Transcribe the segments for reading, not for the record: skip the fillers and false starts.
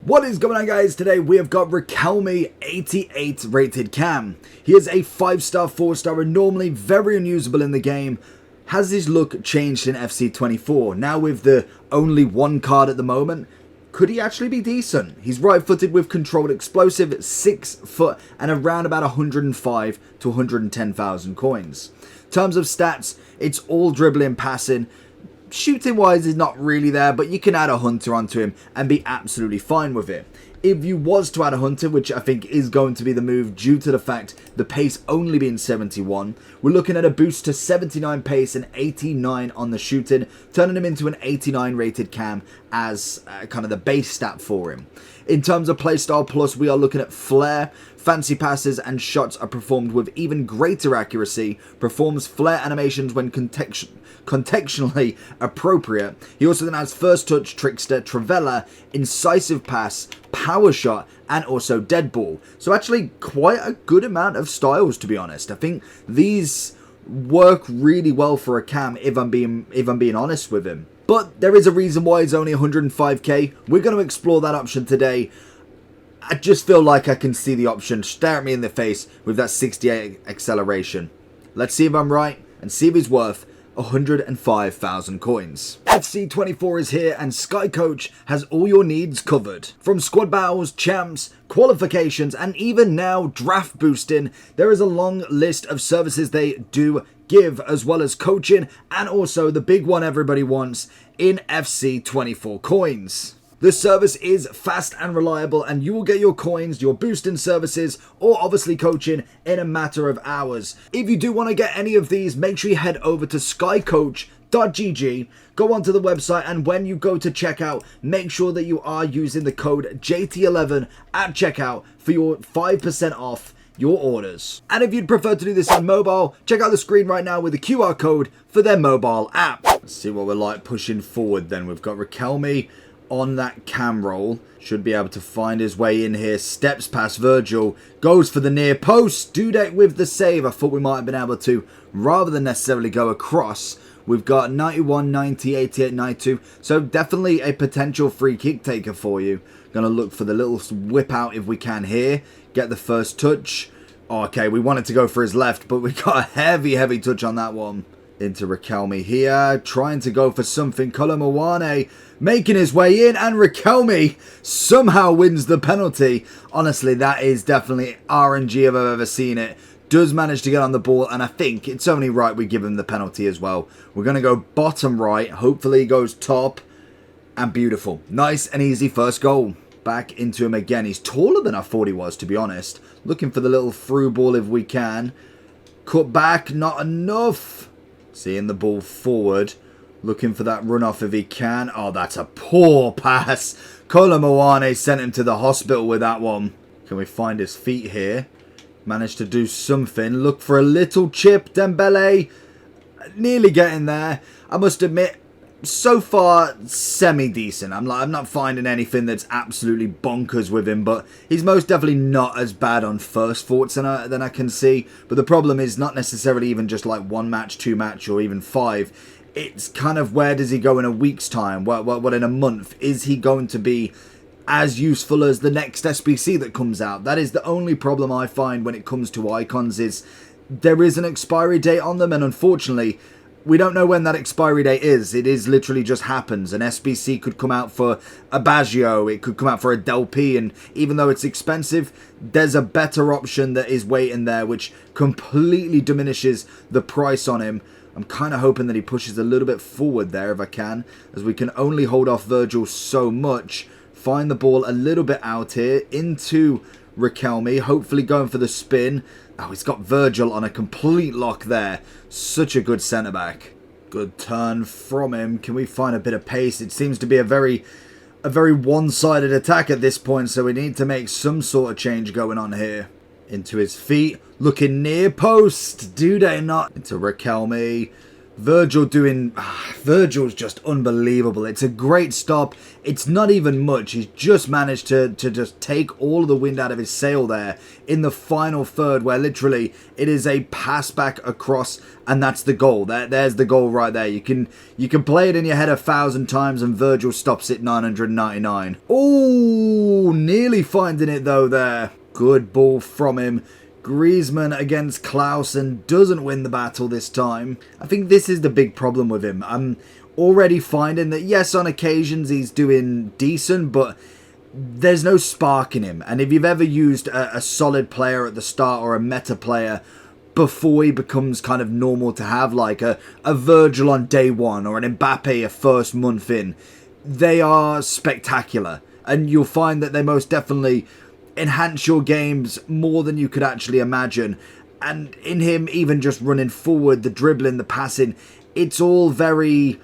What is going on, guys? Today we have got Riquelme 88 rated cam. He is a 5-star, 4-star and normally very unusable in the game. Has his look changed in FC 24? Now with the only one card at the moment, could he actually be decent? He's right-footed with controlled explosive, 6 foot and around about 105 to 110,000 coins. In terms of stats, it's all dribbling, passing. Shooting wise is not really there, but you can add a hunter onto him and be absolutely fine with it. If you was to add a hunter, which I think is going to be the move due to the fact the pace only being 71, we're looking at a boost to 79 pace and 89 on the shooting, turning him into an 89 rated cam as kind of the base stat for him. In terms of playstyle plus, we are looking at flair. Fancy passes and shots are performed with even greater accuracy, performs flare animations when contextually appropriate. He also then has first touch, trickster, trivela, incisive pass, power shot, and also dead ball. So actually quite a good amount of styles, to be honest. I think these work really well for a cam if I'm being honest with him. But there is a reason why he's only 105k. We're going to explore that option today. I just feel like I can see the option stare at me in the face with that 68 acceleration. Let's see if I'm right and see if he's worth 105,000 coins. FC 24 is here and Sky Coach has all your needs covered. From squad battles, champs, qualifications and even now draft boosting, there is a long list of services they do give, as well as coaching and also the big one everybody wants in FC 24 coins. The service is fast and reliable and you will get your coins, your boosting services, or obviously coaching in a matter of hours. If you do want to get any of these, make sure you head over to skycoach.gg, go onto the website, and when you go to checkout, make sure that you are using the code JT11 at checkout for your 5% off your orders. And if you'd prefer to do this on mobile, check out the screen right now with the QR code for their mobile app. Let's see what we're like pushing forward then. We've got Riquelme on that cam roll, should be able to find his way in here, steps past Virgil, goes for the near post, Dudek with the save. I thought we might have been able to, rather than necessarily go across. We've got 91, 90, 88, 92, so definitely a potential free kick taker for you. Gonna look for the little whip out if we can here, get the first touch. Oh, okay, we wanted to go for his left, but we got a heavy touch on that one. Into Riquelme here, trying to go for something. Colomowane making his way in, and Riquelme somehow wins the penalty. Honestly, that is definitely RNG if I've ever seen it. Does manage to get on the ball, and I think it's only right we give him the penalty as well. We're going to go bottom right. Hopefully he goes top. And beautiful. Nice and easy first goal. Back into him again. He's taller than I thought he was, to be honest. Looking for the little through ball if we can. Cut back, not enough. Seeing the ball forward. Looking for that runoff if he can. Oh, that's a poor pass. Colomowane sent him to the hospital with that one. Can we find his feet here? Managed to do something. Look for a little chip. Dembele nearly getting there. I must admit, so far semi-decent. I'm not finding anything that's absolutely bonkers with him, but he's most definitely not as bad on first thoughts than I can see. But the problem is not necessarily even just like 1 match, 2 match, or even 5. It's kind of where does he go in a week's time? What in a month? Is he going to be as useful as the next SBC that comes out? That is the only problem I find when it comes to icons, is there is an expiry date on them, and unfortunately we don't know when that expiry date is. It is literally just happens. An SBC could come out for a Baggio, it could come out for a Del P, and even though it's expensive, there's a better option that is waiting there, which completely diminishes the price on him. I'm kind of hoping that he pushes a little bit forward there if I can, as we can only hold off Virgil so much. Find the ball a little bit out here into Riquelme, hopefully going for the spin. Oh, he's got Virgil on a complete lock there. Such a good centre-back. Good turn from him. Can we find a bit of pace? It seems to be a very one-sided attack at this point, so we need to make some sort of change going on here. Into his feet. Looking near post. Do they not? Into Riquelme. Virgil doing... Virgil's just unbelievable. It's a great stop. It's not even much. He's just managed to just take all of the wind out of his sail there in the final third, where literally it is a pass back across, and that's the goal. There's the goal right there. You can play it in your head 1,000 times and Virgil stops it 999. Oh, Oh, nearly finding it though there. Good ball from him. Griezmann against Clausen doesn't win the battle this time. I think this is the big problem with him. I'm already finding that, yes, on occasions he's doing decent, but there's no spark in him. And if you've ever used a solid player at the start or a meta player before he becomes kind of normal to have, like a Virgil on day one or an Mbappe a first month in, they are spectacular. And you'll find that they most definitely enhance your games more than you could actually imagine. And in him, even just running forward, the dribbling, the passing, it's all very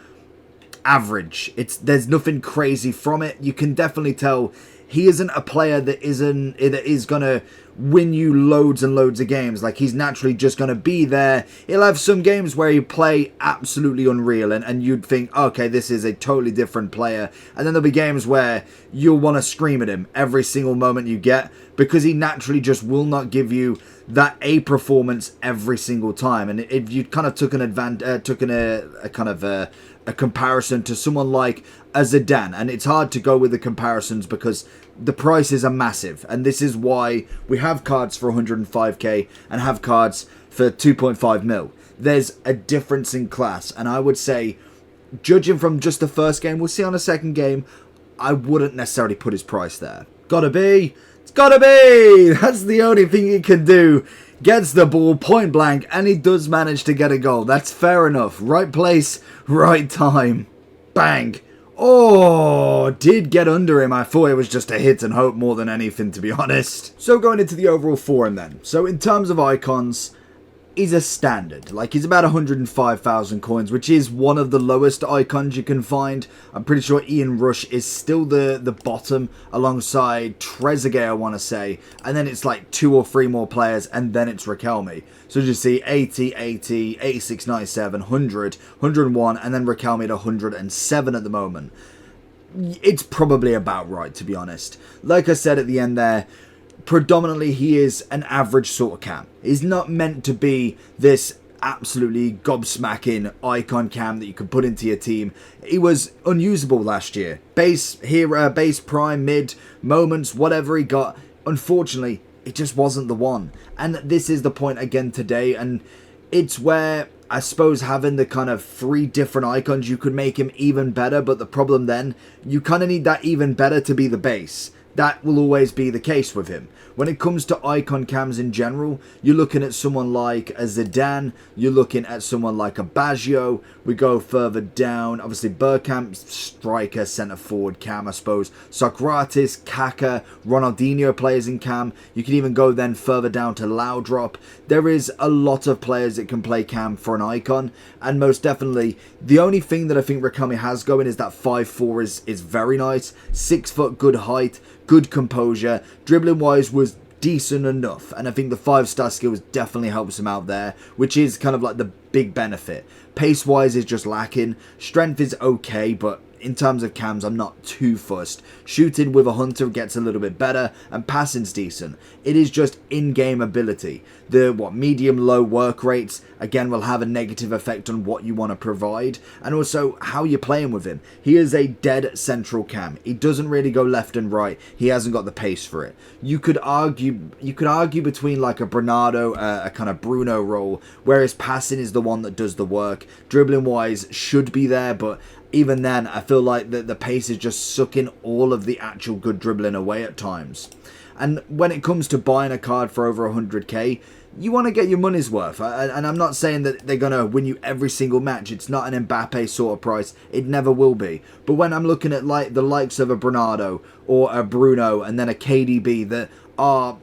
average. There's nothing crazy from it. You can definitely tell he isn't a player that is gonna win you loads and loads of games. Like, he's naturally just gonna be there. He'll have some games where he play absolutely unreal and you'd think, okay, this is a totally different player. And then there'll be games where you'll want to scream at him every single moment you get, because he naturally just will not give you that A performance every single time. And if you kind of took a comparison to someone like a Zidane, and it's hard to go with the comparisons because the prices are massive, and this is why we have cards for 105k and have cards for 2.5 mil. There's a difference in class, and I would say, judging from just the first game, we'll see on a second game, I wouldn't necessarily put his price there. Gotta be! It's gotta be! That's the only thing he can do. Gets the ball point blank, and he does manage to get a goal. That's fair enough. Right place, right time. Bang! Oh, did get under him. I thought it was just a hit and hope more than anything, to be honest. So going into the overall for him then. So in terms of icons, he's a standard. Like, he's about 105,000 coins, which is one of the lowest icons you can find. I'm pretty sure Ian Rush is still the bottom alongside Trezeguet, I want to say. And then it's like 2 or 3 more players, and then it's Riquelme. So you see 80, 80, 86, 97, 100, 101, and then Riquelme at 107 at the moment. It's probably about right, to be honest. Like I said at the end there, predominantly he is an average sort of cam. He's not meant to be this absolutely gobsmacking icon cam that you could put into your team. He was unusable last year. Base, hero, base, prime, mid, moments, whatever he got. Unfortunately, it just wasn't the one. And this is the point again today, and it's where I suppose having the kind of 3 different icons, you could make him even better, but the problem then, you kind of need that even better to be the base. That will always be the case with him. When it comes to icon cams in general, you're looking at someone like a Zidane, you're looking at someone like a Baggio. We go further down, obviously Bergkamp, striker, centre forward cam, I suppose. Socrates, Kaka, Ronaldinho plays in cam. You can even go then further down to Laudrup. There is a lot of players that can play cam for an icon, and most definitely, the only thing that I think Riquelme has going is that 5'4" is very nice. 6 foot, good height, good composure. Dribbling wise was decent enough, and I think the 5-star skills definitely helps him out there, which is kind of like the big benefit. Pace wise is just lacking. Strength is okay, but in terms of cams, I'm not too fussed. Shooting with a hunter gets a little bit better, and passing's decent. It is just in-game ability. The medium-low work rates, again, will have a negative effect on what you want to provide, and also how you're playing with him. He is a dead central cam. He doesn't really go left and right. He hasn't got the pace for it. You could argue between like a Bernardo, a kind of Bruno role, whereas passing is the one that does the work. Dribbling-wise should be there, but even then, I feel like the pace is just sucking all of the actual good dribbling away at times. And when it comes to buying a card for over 100k, you want to get your money's worth. And I'm not saying that they're going to win you every single match. It's not an Mbappe sort of price. It never will be. But when I'm looking at like the likes of a Bernardo or a Bruno and then a KDB that are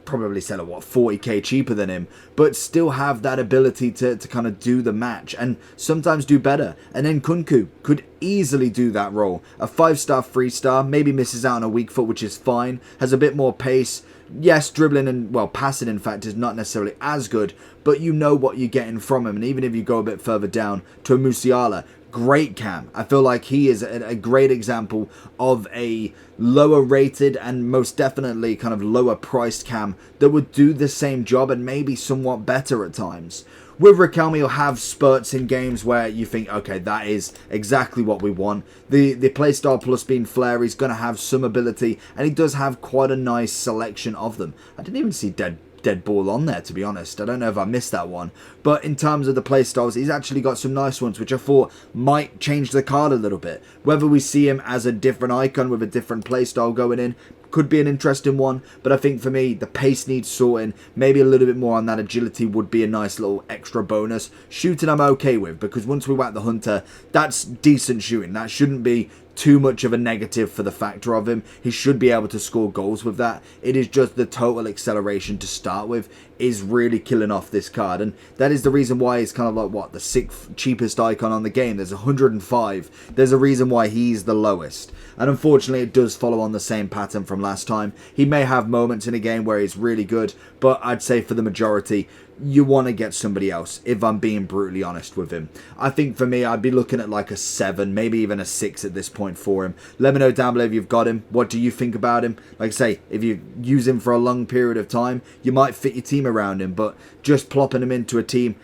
probably sell at 40k cheaper than him, but still have that ability to kind of do the match and sometimes do better. And then Kunku could easily do that role. A 5-star, 3-star, maybe misses out on a weak foot, which is fine. Has a bit more pace. Yes, dribbling and, well, passing, in fact, is not necessarily as good, but you know what you're getting from him. And even if you go a bit further down to a Musiala, great cam. I feel like he is a great example of a lower rated and most definitely kind of lower priced cam that would do the same job and maybe somewhat better at times. With Riquelme, you'll have spurts in games where you think, okay, that is exactly what we want. The playstyle plus being Flair, he's going to have some ability, and he does have quite a nice selection of them. I didn't even see Dead Ball on there, to be honest. I don't know if I missed that one. But in terms of the playstyles, he's actually got some nice ones, which I thought might change the card a little bit. Whether we see him as a different icon with a different playstyle going in, could be an interesting one, but I think for me, the pace needs sorting. Maybe a little bit more on that agility would be a nice little extra bonus. Shooting I'm okay with, because once we whack the Hunter, that's decent shooting. That shouldn't be too much of a negative for the factor of him. He should be able to score goals with that. It is just the total acceleration to start with is really killing off this card, and that is the reason why he's kind of like, what, the 6th cheapest icon on the game. There's 105. There's a reason why he's the lowest, and unfortunately it does follow on the same pattern from last time. He may have moments in a game where he's really good, but I'd say for the majority, you want to get somebody else, if I'm being brutally honest with him. I think for me, I'd be looking at like a 7, maybe even a 6 at this point for him. Let me know down below if you've got him. What do you think about him? Like I say, if you use him for a long period of time, you might fit your team around him, but just plopping him into a team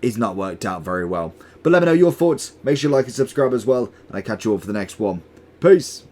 is not worked out very well. But let me know your thoughts. Make sure you like and subscribe as well, and I'll catch you all for the next one. Peace!